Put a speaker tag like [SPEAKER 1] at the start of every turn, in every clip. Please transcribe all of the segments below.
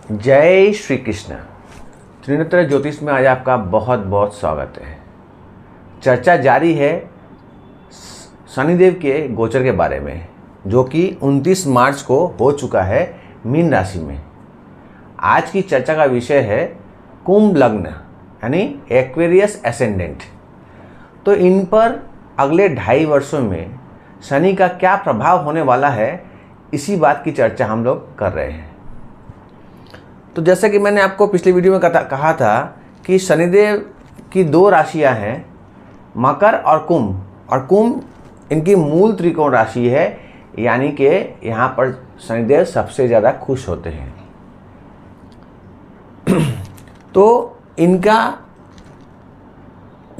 [SPEAKER 1] जय श्री कृष्ण। त्रिनेत्र ज्योतिष में आज आपका बहुत बहुत स्वागत है। चर्चा जारी है शनिदेव के गोचर के बारे में, जो कि 29 मार्च को हो चुका है मीन राशि में। आज की चर्चा का विषय है कुंभ लग्न यानी एक्वेरियस एसेंडेंट। तो इन पर अगले 2.5 वर्षों में शनि का क्या प्रभाव होने वाला है, इसी बात की चर्चा हम लोग कर रहे हैं। तो जैसे कि मैंने आपको पिछली वीडियो में कहा था कि शनिदेव की 2 राशियां हैं, मकर और कुंभ। और कुंभ इनकी मूल त्रिकोण राशि है, यानी कि यहाँ पर शनिदेव सबसे ज़्यादा खुश होते हैं। तो इनका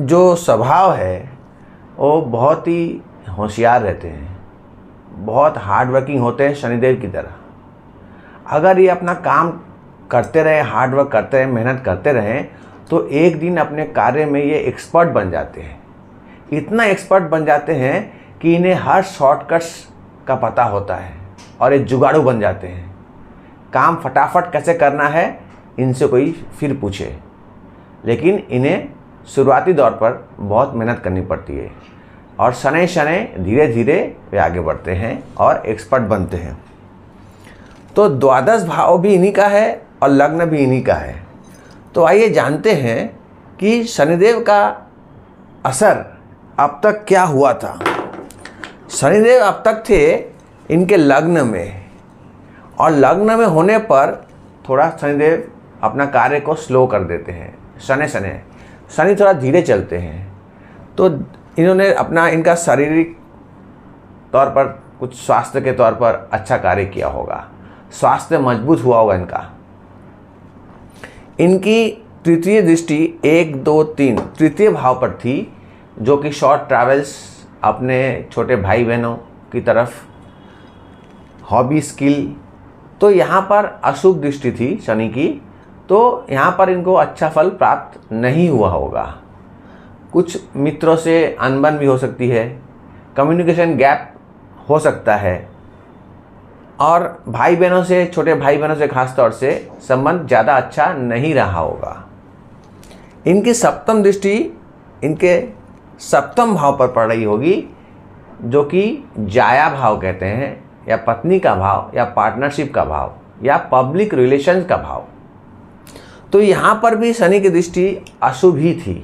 [SPEAKER 1] जो स्वभाव है वो बहुत ही होशियार रहते हैं, बहुत हार्ड वर्किंग होते हैं शनिदेव की तरह। अगर ये अपना काम करते रहे, हार्ड वर्क करते रहें, मेहनत करते रहें, तो एक दिन अपने कार्य में ये एक्सपर्ट बन जाते हैं। इतना एक्सपर्ट बन जाते हैं कि इन्हें हर शॉर्टकट्स का पता होता है और ये जुगाड़ू बन जाते हैं। काम फटाफट कैसे करना है इनसे कोई फिर पूछे, लेकिन इन्हें शुरुआती दौर पर बहुत मेहनत करनी पड़ती है और शनै शनै धीरे धीरे वे आगे बढ़ते हैं और एक्सपर्ट बनते हैं। तो द्वादश भाव भी इन्हीं का है और लग्न भी इन्हीं का है। तो आइए जानते हैं कि शनिदेव का असर अब तक क्या हुआ था। शनिदेव अब तक थे इनके लग्न में, और लग्न में होने पर थोड़ा शनिदेव अपना कार्य को स्लो कर देते हैं। शनि थोड़ा धीरे चलते हैं। तो इन्होंने इनका शारीरिक तौर पर कुछ स्वास्थ्य के तौर पर अच्छा कार्य किया होगा, स्वास्थ्य मजबूत हुआ होगा इनका। इनकी तृतीय दृष्टि 1, 2, 3 तृतीय भाव पर थी, जो कि शॉर्ट ट्रैवल्स, अपने छोटे भाई बहनों की तरफ, हॉबी, स्किल। तो यहाँ पर अशुभ दृष्टि थी शनि की, तो यहाँ पर इनको अच्छा फल प्राप्त नहीं हुआ होगा। कुछ मित्रों से अनबन भी हो सकती है, कम्युनिकेशन गैप हो सकता है, और भाई बहनों से, छोटे भाई बहनों से खास तौर से संबंध ज़्यादा अच्छा नहीं रहा होगा। इनकी सप्तम दृष्टि इनके सप्तम भाव पर पड़ रही होगी, जो कि जाया भाव कहते हैं, या पत्नी का भाव, या पार्टनरशिप का भाव, या पब्लिक रिलेशंस का भाव। तो यहाँ पर भी शनि की दृष्टि अशुभ ही थी।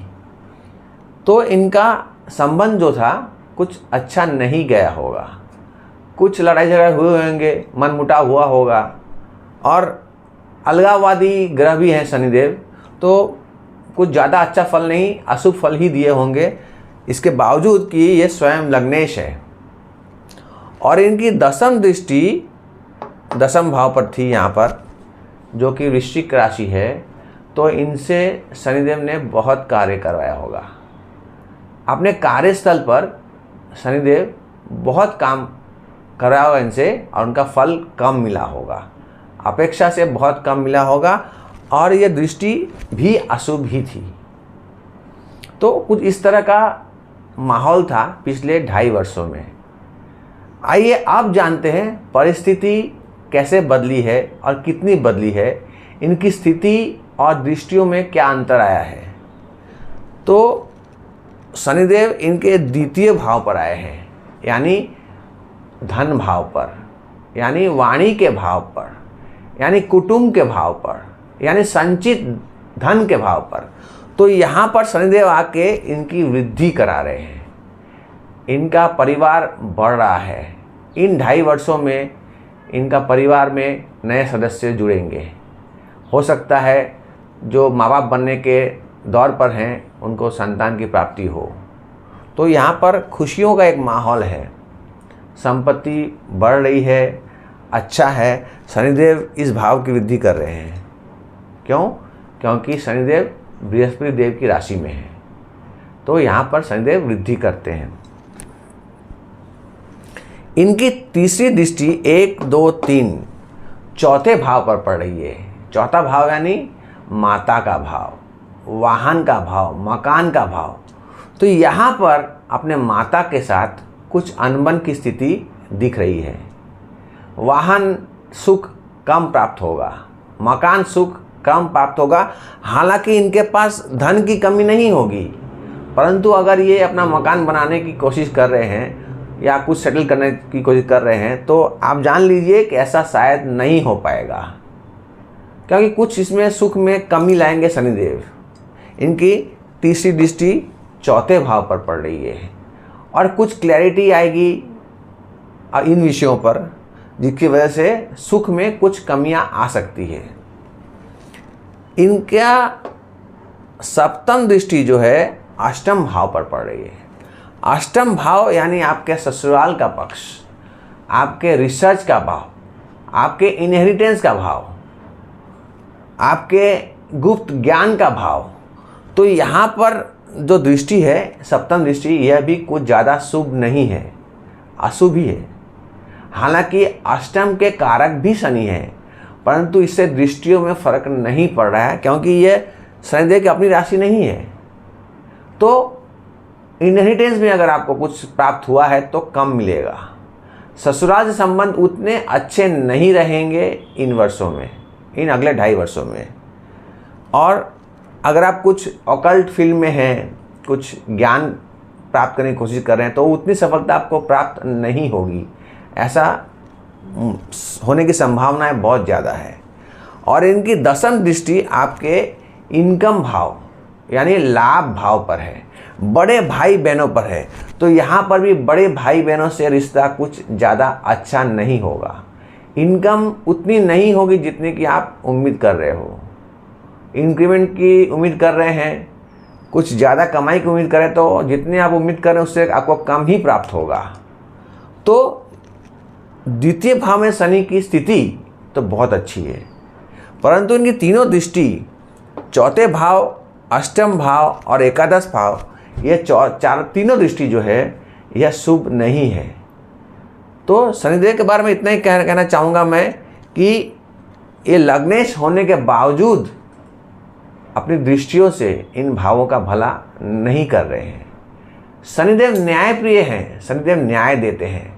[SPEAKER 1] तो इनका संबंध जो था कुछ अच्छा नहीं गया होगा, कुछ लड़ाई झगड़े हुए होंगे, मनमुटाव हुआ होगा, और अलगाववादी ग्रह भी हैं शनिदेव, तो कुछ ज़्यादा अच्छा फल नहीं, अशुभ फल ही दिए होंगे, इसके बावजूद कि ये स्वयं लग्नेश है। और इनकी दसम दृष्टि दसम भाव पर थी यहाँ पर, जो कि वृश्चिक राशि है। तो इनसे शनिदेव ने बहुत कार्य करवाया होगा। अपने कार्यस्थल पर शनिदेव बहुत काम कराया होगा इनसे, और उनका फल कम मिला होगा, अपेक्षा से बहुत कम मिला होगा, और ये दृष्टि भी अशुभ ही थी। तो कुछ इस तरह का माहौल था पिछले 2.5 वर्षों में। आइए अब जानते हैं परिस्थिति कैसे बदली है और कितनी बदली है, इनकी स्थिति और दृष्टियों में क्या अंतर आया है। तो शनिदेव इनके द्वितीय भाव पर आए हैं, यानी धन भाव पर, यानी वाणी के भाव पर, यानी कुटुंब के भाव पर, यानी संचित धन के भाव पर। तो यहाँ पर शनिदेव आके इनकी वृद्धि करा रहे हैं, इनका परिवार बढ़ रहा है। इन 2.5 वर्षों में इनका परिवार में नए सदस्य जुड़ेंगे। हो सकता है जो माँ बाप बनने के दौर पर हैं उनको संतान की प्राप्ति हो। तो यहाँ पर खुशियों का एक माहौल है, संपत्ति बढ़ रही है, अच्छा है। शनिदेव इस भाव की वृद्धि कर रहे हैं। क्यों? क्योंकि शनिदेव बृहस्पति देव की राशि में है, तो यहाँ पर शनिदेव वृद्धि करते हैं। इनकी तीसरी दृष्टि 1, 2, 3 चौथे भाव पर पड़ रही है। चौथा भाव यानी माता का भाव, वाहन का भाव, मकान का भाव। तो यहाँ पर अपने माता के साथ कुछ अनबन की स्थिति दिख रही है। वाहन सुख कम प्राप्त होगा, मकान सुख कम प्राप्त होगा। हालांकि इनके पास धन की कमी नहीं होगी, परंतु अगर ये अपना मकान बनाने की कोशिश कर रहे हैं या कुछ सेटल करने की कोशिश कर रहे हैं तो आप जान लीजिए कि ऐसा शायद नहीं हो पाएगा, क्योंकि कुछ इसमें सुख में कमी लाएंगे शनिदेव। इनकी तीसरी दृष्टि चौथे भाव पर पड़ रही है और कुछ क्लैरिटी आएगी इन विषयों पर, जिसकी वजह से सुख में कुछ कमियां आ सकती है। इनका सप्तम दृष्टि जो है अष्टम भाव पर पड़ रही है। अष्टम भाव यानी आपके ससुराल का पक्ष, आपके रिसर्च का भाव, आपके इनहेरिटेंस का भाव, आपके गुप्त ज्ञान का भाव। तो यहाँ पर जो दृष्टि है सप्तम दृष्टि, यह भी कुछ ज़्यादा शुभ नहीं है, अशुभ ही है। हालांकि अष्टम के कारक भी शनि है, परंतु इससे दृष्टियों में फर्क नहीं पड़ रहा है, क्योंकि यह शनिदेव की अपनी राशि नहीं है। तो इनहेरिटेंस में अगर आपको कुछ प्राप्त हुआ है तो कम मिलेगा। ससुराल से संबंध उतने अच्छे नहीं रहेंगे इन वर्षों में, इन अगले 2.5 वर्षों में। और अगर आप कुछ ऑकल्ट फील्ड में हैं, कुछ ज्ञान प्राप्त करने की कोशिश कर रहे हैं, तो उतनी सफलता आपको प्राप्त नहीं होगी। ऐसा होने की संभावनाएं बहुत ज़्यादा है। और इनकी दसम दृष्टि आपके इनकम भाव यानी लाभ भाव पर है, बड़े भाई बहनों पर है। तो यहाँ पर भी बड़े भाई बहनों से रिश्ता कुछ ज़्यादा अच्छा नहीं होगा। इनकम उतनी नहीं होगी जितनी कि आप उम्मीद कर रहे हो। इंक्रीमेंट की उम्मीद कर रहे हैं, कुछ ज़्यादा कमाई की उम्मीद करें, तो जितनी आप उम्मीद कर रहे हैं उससे आपको कम ही प्राप्त होगा। तो द्वितीय भाव में शनि की स्थिति तो बहुत अच्छी है, परंतु इनकी तीनों दृष्टि चौथे भाव, अष्टम भाव और एकादश भाव, ये तीनों दृष्टि जो है यह शुभ नहीं है। तो शनिदेव के बारे में इतना ही कहना चाहूँगा मैं कि ये लग्नेश होने के बावजूद अपनी दृष्टियों से इन भावों का भला नहीं कर रहे हैं। शनिदेव न्यायप्रिय हैं, शनिदेव न्याय देते हैं।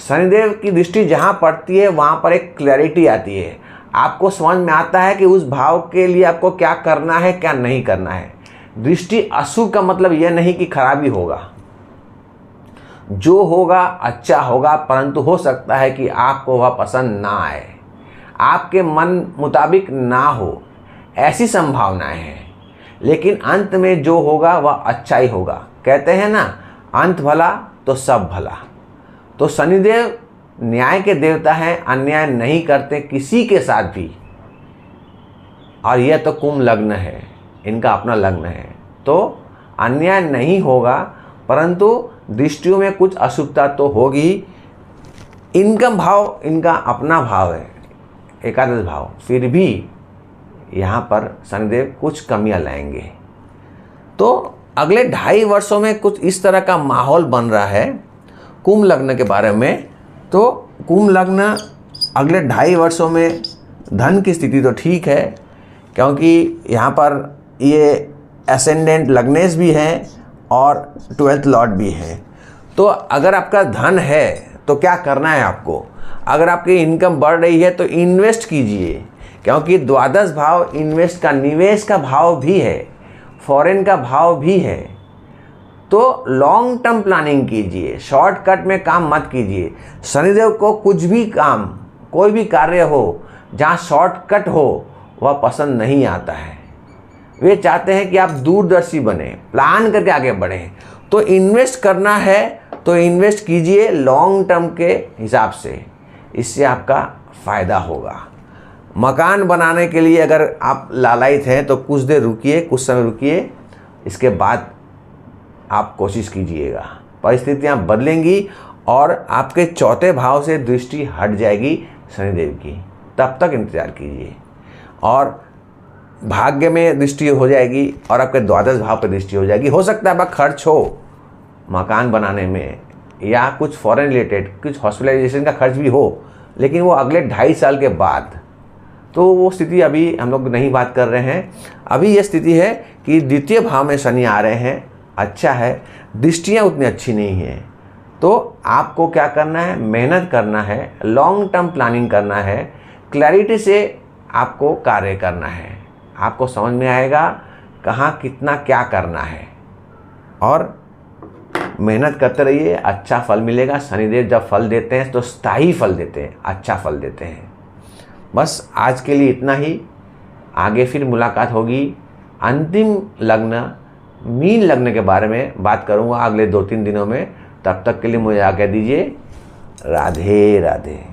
[SPEAKER 1] शनिदेव की दृष्टि जहाँ पड़ती है वहाँ पर एक क्लैरिटी आती है, आपको समझ में आता है कि उस भाव के लिए आपको क्या करना है क्या नहीं करना है। दृष्टि अशुभ का मतलब यह नहीं कि खराबी होगा, जो होगा अच्छा होगा, परंतु हो सकता है कि आपको वह पसंद ना आए, आपके मन मुताबिक ना हो, ऐसी संभावनाएं हैं। लेकिन अंत में जो होगा वह अच्छा ही होगा। कहते हैं ना, अंत भला तो सब भला। तो शनिदेव न्याय के देवता हैं, अन्याय नहीं करते किसी के साथ भी। और यह तो कुंभ लग्न है, इनका अपना लग्न है, तो अन्याय नहीं होगा, परंतु दृष्टियों में कुछ अशुभता तो होगी। इनकम भाव इनका अपना भाव है, एकादश भाव, फिर भी यहाँ पर शनिदेव कुछ कमियाँ लाएंगे। तो अगले 2.5 वर्षों में कुछ इस तरह का माहौल बन रहा है कुंभ लग्न के बारे में। तो कुंभ लग्न अगले 2.5 वर्षों में धन की स्थिति तो ठीक है, क्योंकि यहाँ पर ये एसेंडेंट लग्नेश भी हैं और 12th लॉर्ड भी है। तो अगर आपका धन है तो क्या करना है आपको, अगर आपकी इनकम बढ़ रही है तो इन्वेस्ट कीजिए, क्योंकि द्वादश भाव इन्वेस्ट का, निवेश का भाव भी है, फॉरेन का भाव भी है। तो लॉन्ग टर्म प्लानिंग कीजिए, शॉर्टकट में काम मत कीजिए। शनिदेव को कुछ भी काम, कोई भी कार्य हो जहाँ शॉर्टकट हो वह पसंद नहीं आता है। वे चाहते हैं कि आप दूरदर्शी बने, प्लान करके आगे बढ़ें। तो इन्वेस्ट करना है तो इन्वेस्ट कीजिए लॉन्ग टर्म के हिसाब से, इससे आपका फ़ायदा होगा। मकान बनाने के लिए अगर आप लालायित हैं तो कुछ देर रुकिए, कुछ समय रुकिए, इसके बाद आप कोशिश कीजिएगा। परिस्थितियाँ बदलेंगी और आपके चौथे भाव से दृष्टि हट जाएगी शनिदेव की, तब तक इंतज़ार कीजिए। और भाग्य में दृष्टि हो जाएगी और आपके द्वादश भाव पर दृष्टि हो जाएगी। हो सकता है आपका खर्च हो मकान बनाने में या कुछ फॉरेन रिलेटेड, कुछ हॉस्पिटलाइजेशन का खर्च भी हो, लेकिन वो अगले 2.5 साल के बाद। तो वो स्थिति अभी हम लोग नहीं बात कर रहे हैं। अभी ये स्थिति है कि द्वितीय भाव में शनि आ रहे हैं, अच्छा है, दृष्टियाँ उतनी अच्छी नहीं हैं। तो आपको क्या करना है, मेहनत करना है, लॉन्ग टर्म प्लानिंग करना है, क्लैरिटी से आपको कार्य करना है। आपको समझ में आएगा कहाँ कितना क्या करना है, और मेहनत करते रहिए, अच्छा फल मिलेगा। शनिदेव जब फल देते हैं तो स्थायी फल देते हैं, अच्छा फल देते हैं। बस आज के लिए इतना ही। आगे फिर मुलाकात होगी। अंतिम लग्न मीन लग्न के बारे में बात करूंगा अगले 2-3 दिनों में। तब तक के लिए मुझे आज्ञा दीजिए। राधे राधे।